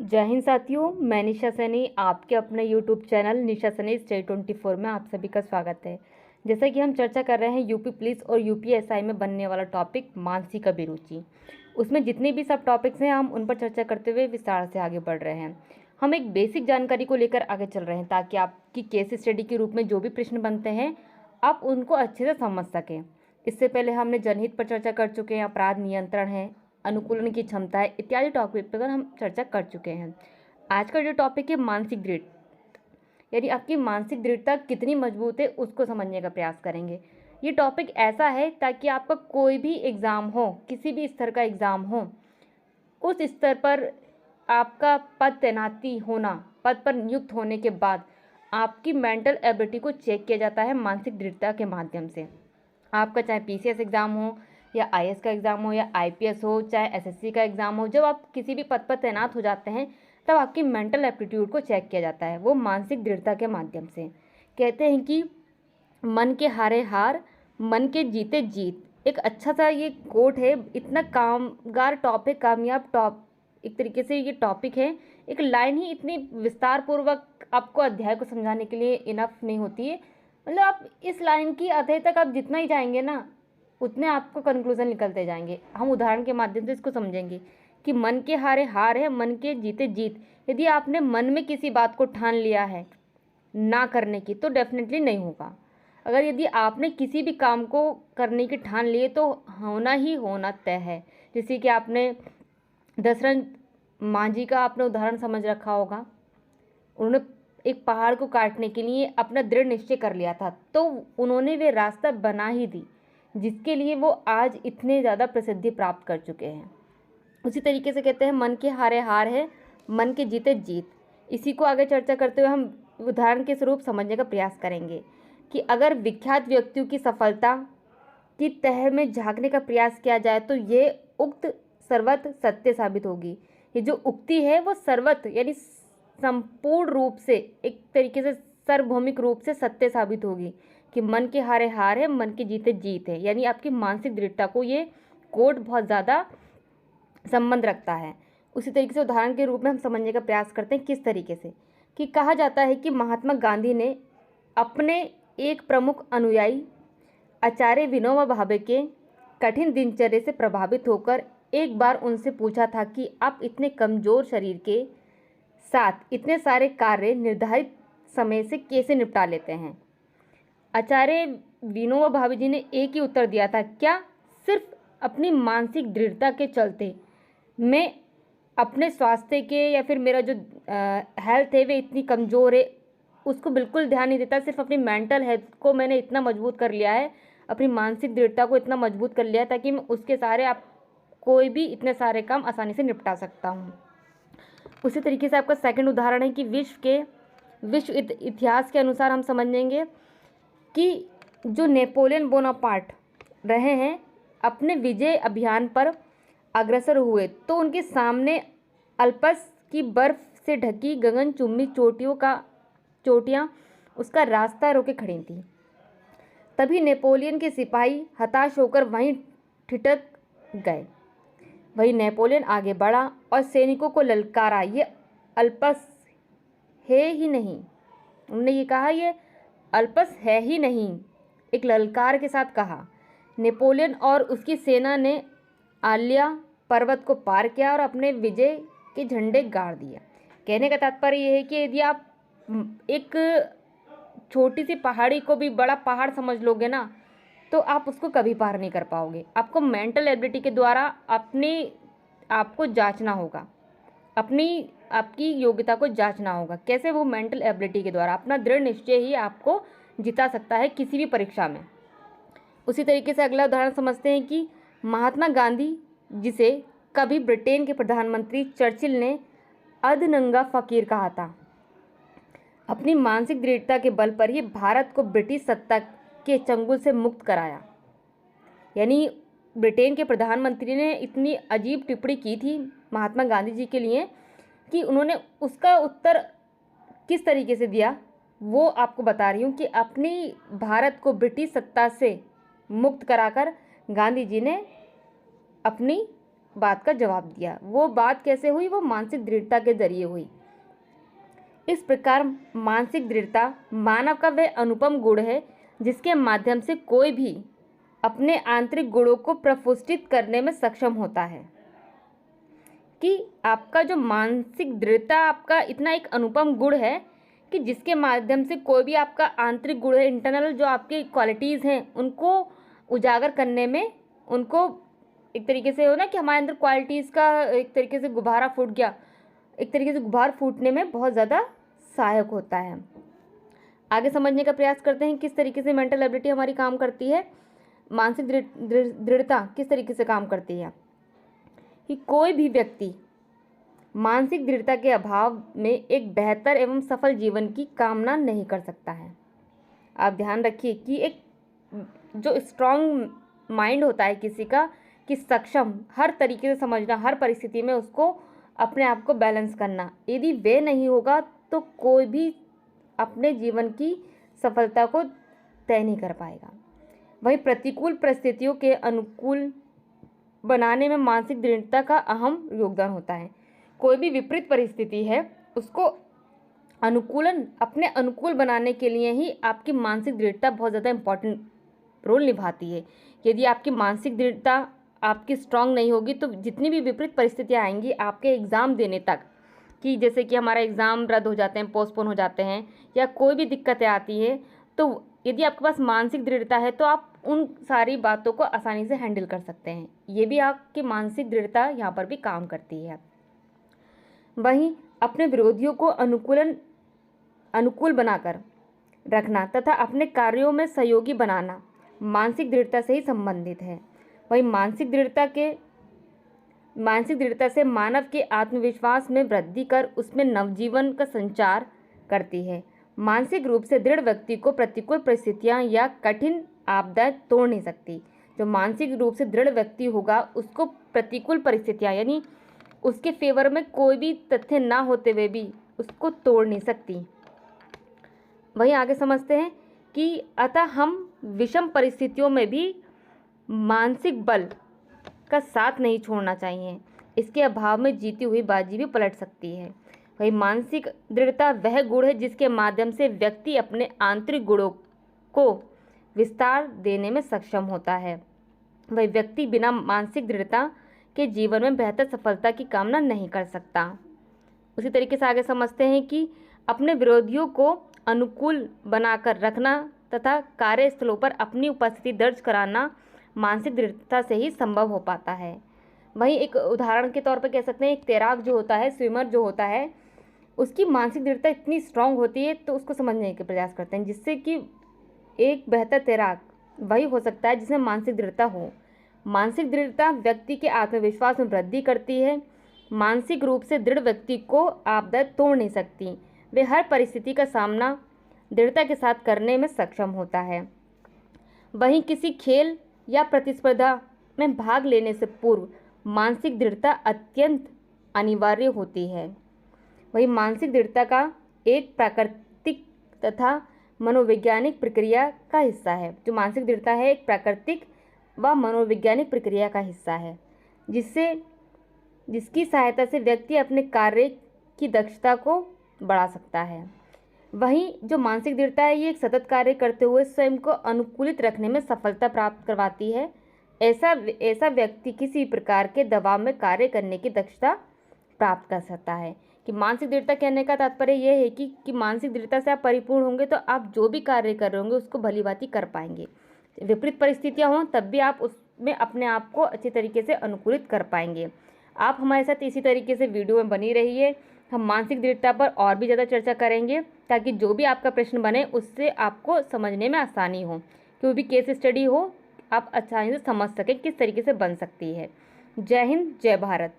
जय हिंद साथियों, मैं निशा सैनी आपके अपने यूट्यूब चैनल निशा सैनी स्टेट 24 में आप सभी का स्वागत है। जैसा कि हम चर्चा कर रहे हैं यूपी पुलिस और यूपीएसआई में बनने वाला टॉपिक मानसिक अभिरुचि, उसमें जितने भी सब टॉपिक्स हैं हम उन पर चर्चा करते हुए विस्तार से आगे बढ़ रहे हैं। हम एक बेसिक जानकारी को लेकर आगे चल रहे हैं ताकि आपकी केस स्टडी के रूप में जो भी प्रश्न बनते हैं आप उनको अच्छे से समझ सकें। इससे पहले हमने जनहित पर चर्चा कर चुके हैं, अपराध नियंत्रण है, अनुकूलन की क्षमता है, इत्यादि टॉपिक पर हम चर्चा कर चुके हैं। आज का जो टॉपिक है मानसिक दृढ़, यानी आपकी मानसिक दृढ़ता कितनी मजबूत है उसको समझने का प्रयास करेंगे। ये टॉपिक ऐसा है ताकि आपका कोई भी एग्ज़ाम हो, किसी भी स्तर का एग्ज़ाम हो, उस स्तर पर आपका पद तैनाती होना, पद पर नियुक्त होने के बाद आपकी मेंटल एबिलिटी को चेक किया जाता है मानसिक दृढ़ता के माध्यम से। आपका चाहे पीसीएस एग्ज़ाम हो या आईएएस का एग्ज़ाम हो या आईपीएस हो, चाहे एसएससी का एग्ज़ाम हो, जब आप किसी भी पद पर तैनात हो जाते हैं तब आपकी मेंटल एप्टीट्यूड को चेक किया जाता है, वो मानसिक दृढ़ता के माध्यम से। कहते हैं कि मन के हारे हार, मन के जीते जीत। एक अच्छा सा ये कोट है, इतना कामगार टॉपिक, कामयाब एक तरीके से ये टॉपिक है। एक लाइन ही इतनी विस्तार पूर्वक आपको अध्याय को समझाने के लिए इनफ नहीं होती है। मतलब आप इस लाइन की अध्याय तक आप जितना ही जाएंगे ना, उतने आपको कंक्लूजन निकलते जाएंगे। हम उदाहरण के माध्यम से इसको समझेंगे कि मन के हारे हार है, मन के जीते जीत। यदि आपने मन में किसी बात को ठान लिया है ना करने की तो डेफिनेटली नहीं होगा। अगर यदि आपने किसी भी काम को करने की ठान लिए तो होना ही होना तय है। जैसे कि आपने दशरथ मांझी का आपने उदाहरण समझ रखा होगा। उन्होंने एक पहाड़ को काटने के लिए अपना दृढ़ निश्चय कर लिया था, तो उन्होंने वे रास्ता बना ही दी जिसके लिए वो आज इतने ज़्यादा प्रसिद्धि प्राप्त कर चुके हैं। उसी तरीके से कहते हैं मन के हारे हार है, मन के जीते जीत। इसी को आगे चर्चा करते हुए हम उदाहरण के स्वरूप समझने का प्रयास करेंगे कि अगर विख्यात व्यक्तियों की सफलता की तह में झांकने का प्रयास किया जाए तो ये उक्त सर्वत सत्य साबित होगी। ये जो उक्ति है वो सर्वत यानी संपूर्ण रूप से, एक तरीके से सार्वभौमिक रूप से सत्य साबित होगी कि मन के हारे हार है, मन के जीते जीत है। यानी आपकी मानसिक दृढ़ता को ये कोड बहुत ज़्यादा संबंध रखता है। उसी तरीके से उदाहरण के रूप में हम समझने का प्रयास करते हैं किस तरीके से, कि कहा जाता है कि महात्मा गांधी ने अपने एक प्रमुख अनुयायी आचार्य विनोबा भावे के कठिन दिनचर्या से प्रभावित होकर एक बार उनसे पूछा था कि आप इतने कमज़ोर शरीर के साथ इतने सारे कार्य निर्धारित समय से कैसे निपटा लेते हैं। आचार्य विनोबा भावे जी ने एक ही उत्तर दिया था, क्या सिर्फ अपनी मानसिक दृढ़ता के चलते मैं अपने स्वास्थ्य के या फिर मेरा जो हेल्थ है वे इतनी कमज़ोर है उसको बिल्कुल ध्यान नहीं देता। सिर्फ अपनी मेंटल हेल्थ को मैंने इतना मजबूत कर लिया है, अपनी मानसिक दृढ़ता को इतना मजबूत कर लिया है ताकि मैं उसके सारे आप कोई भी इतने सारे काम आसानी से निपटा सकता हूँ। उसी तरीके से आपका सेकंड उदाहरण है कि विश्व इतिहास के अनुसार हम समझेंगे कि जो नेपोलियन बोनापार्ट रहे हैं अपने विजय अभियान पर अग्रसर हुए तो उनके सामने अल्पस की बर्फ से ढकी गगनचुंबी चोटियाँ उसका रास्ता रोके खड़ी थी। तभी नेपोलियन के सिपाही हताश होकर वहीं ठिठक गए। वही नेपोलियन आगे बढ़ा और सैनिकों को ललकारा, ये अल्पस है ही नहीं। उन्होंने ये कहा, ये अल्पस है ही नहीं, एक ललकार के साथ कहा। नेपोलियन और उसकी सेना ने आलिया पर्वत को पार किया और अपने विजय के झंडे गाड़ दिए। कहने का तात्पर्य यह है कि यदि आप एक छोटी सी पहाड़ी को भी बड़ा पहाड़ समझ लोगे ना तो आप उसको कभी पार नहीं कर पाओगे। आपको मेंटल एबिलिटी के द्वारा आपको जांचना होगा, आपकी योग्यता को जांचना होगा। कैसे? वो मेंटल एबिलिटी के द्वारा। अपना दृढ़ निश्चय ही आपको जिता सकता है किसी भी परीक्षा में। उसी तरीके से अगला उदाहरण समझते हैं कि महात्मा गांधी, जिसे कभी ब्रिटेन के प्रधानमंत्री चर्चिल ने अधनंगा फकीर कहा था, अपनी मानसिक दृढ़ता के बल पर ही भारत को ब्रिटिश सत्ता के चंगुल से मुक्त कराया। यानी ब्रिटेन के प्रधानमंत्री ने इतनी अजीब टिप्पणी की थी महात्मा गांधी जी के लिए कि उन्होंने उसका उत्तर किस तरीके से दिया वो आपको बता रही हूँ कि अपनी भारत को ब्रिटिश सत्ता से मुक्त कराकर गांधी जी ने अपनी बात का जवाब दिया। वो बात कैसे हुई? वो मानसिक दृढ़ता के जरिए हुई। इस प्रकार मानसिक दृढ़ता मानव का वह अनुपम गुण है जिसके माध्यम से कोई भी अपने आंतरिक गुणों को प्रफुल्लित करने में सक्षम होता है। कि आपका जो मानसिक दृढ़ता आपका इतना एक अनुपम गुण है कि जिसके माध्यम से कोई भी आपका आंतरिक गुण है, इंटरनल जो आपकी क्वालिटीज़ हैं, उनको उजागर करने में, उनको एक तरीके से हो ना कि हमारे अंदर क्वालिटीज़ का एक तरीके से गुब्बारा फूट गया, एक तरीके से गुब्बार फूटने में बहुत ज़्यादा सहायक होता है। आगे समझने का प्रयास करते हैं किस तरीके से मेंटल एबिलिटी हमारी काम करती है, मानसिक दृढ़ता किस तरीके से काम करती है। कि कोई भी व्यक्ति मानसिक दृढ़ता के अभाव में एक बेहतर एवं सफल जीवन की कामना नहीं कर सकता है। आप ध्यान रखिए कि एक जो स्ट्रांग माइंड होता है किसी का, कि सक्षम हर तरीके से समझना, हर परिस्थिति में उसको अपने आप को बैलेंस करना, यदि वे नहीं होगा तो कोई भी अपने जीवन की सफलता को तय नहीं कर पाएगा। वहीं प्रतिकूल परिस्थितियों के अनुकूल बनाने में मानसिक दृढ़ता का अहम योगदान होता है। कोई भी विपरीत परिस्थिति है उसको अपने अनुकूल बनाने के लिए ही आपकी मानसिक दृढ़ता बहुत ज़्यादा इम्पॉर्टेंट रोल निभाती है। यदि आपकी मानसिक दृढ़ता आपकी स्ट्रांग नहीं होगी तो जितनी भी विपरीत परिस्थितियाँ आएंगी आपके एग्ज़ाम देने तक, कि जैसे कि हमारा एग्ज़ाम रद्द हो जाते हैं, पोस्टपोन हो जाते हैं, या कोई भी दिक्कतें आती हैं, तो यदि आपके पास मानसिक दृढ़ता है तो आप उन सारी बातों को आसानी से हैंडल कर सकते हैं। ये भी आपकी मानसिक दृढ़ता यहाँ पर भी काम करती है। वहीं अपने विरोधियों को अनुकूल बनाकर रखना तथा अपने कार्यों में सहयोगी बनाना मानसिक दृढ़ता से ही संबंधित है। वहीं मानसिक दृढ़ता से मानव के आत्मविश्वास में वृद्धि कर उसमें नवजीवन का संचार करती है। मानसिक रूप से दृढ़ व्यक्ति को प्रतिकूल परिस्थितियां या कठिन आपदाएं तोड़ नहीं सकती। जो मानसिक रूप से दृढ़ व्यक्ति होगा उसको प्रतिकूल परिस्थितियां, यानी उसके फेवर में कोई भी तथ्य ना होते हुए भी उसको तोड़ नहीं सकती। वहीं आगे समझते हैं कि अतः हम विषम परिस्थितियों में भी मानसिक बल का साथ नहीं छोड़ना चाहिए। इसके अभाव में जीती हुई बाजी भी पलट सकती है। वही मानसिक दृढ़ता वह गुण है जिसके माध्यम से व्यक्ति अपने आंतरिक गुणों को विस्तार देने में सक्षम होता है। वह व्यक्ति बिना मानसिक दृढ़ता के जीवन में बेहतर सफलता की कामना नहीं कर सकता। उसी तरीके से आगे समझते हैं कि अपने विरोधियों को अनुकूल बनाकर रखना तथा कार्यस्थलों पर अपनी उपस्थिति दर्ज कराना मानसिक दृढ़ता से ही संभव हो पाता है। वहीं एक उदाहरण के तौर पर कह सकते हैं, एक तैराक जो होता है, स्विमर जो होता है, उसकी मानसिक दृढ़ता इतनी स्ट्रांग होती है, तो उसको समझने के प्रयास करते हैं, जिससे कि एक बेहतर तैराक वही हो सकता है जिसमें मानसिक दृढ़ता हो। मानसिक दृढ़ता व्यक्ति के आत्मविश्वास में वृद्धि करती है। मानसिक रूप से दृढ़ व्यक्ति को आपदा तोड़ नहीं सकती। वे हर परिस्थिति का सामना दृढ़ता के साथ करने में सक्षम होता है। वहीं किसी खेल या प्रतिस्पर्धा में भाग लेने से पूर्व मानसिक दृढ़ता अत्यंत अनिवार्य होती है। वही मानसिक दृढ़ता का एक प्राकृतिक तथा मनोवैज्ञानिक प्रक्रिया का हिस्सा है। जो मानसिक दृढ़ता है एक प्राकृतिक व मनोवैज्ञानिक प्रक्रिया का हिस्सा है, जिसकी सहायता से व्यक्ति अपने कार्य की दक्षता को बढ़ा सकता है। वहीं जो मानसिक दृढ़ता है ये एक सतत कार्य करते हुए स्वयं को अनुकूलित रखने में सफलता प्राप्त करवाती है। ऐसा व्यक्ति किसी प्रकार के दबाव में कार्य करने की दक्षता प्राप्त कर सकता है। कि मानसिक दृढ़ता कहने का तात्पर्य यह है कि मानसिक दृढ़ता से आप परिपूर्ण होंगे तो आप जो भी कार्य कर रहे होंगे उसको भली भांति कर पाएंगे। विपरीत परिस्थितियां हों तब भी आप उसमें अपने आप को अच्छे तरीके से अनुकूलित कर पाएंगे। आप हमारे साथ इसी तरीके से वीडियो में बनी रहिए। हम मानसिक दृढ़ता पर और भी ज़्यादा चर्चा करेंगे ताकि जो भी आपका प्रश्न बने उससे आपको समझने में आसानी हो। कोई भी केस स्टडी हो आप आसानी से समझ सकें किस तरीके से बन सकती है। जय हिंद, जय भारत।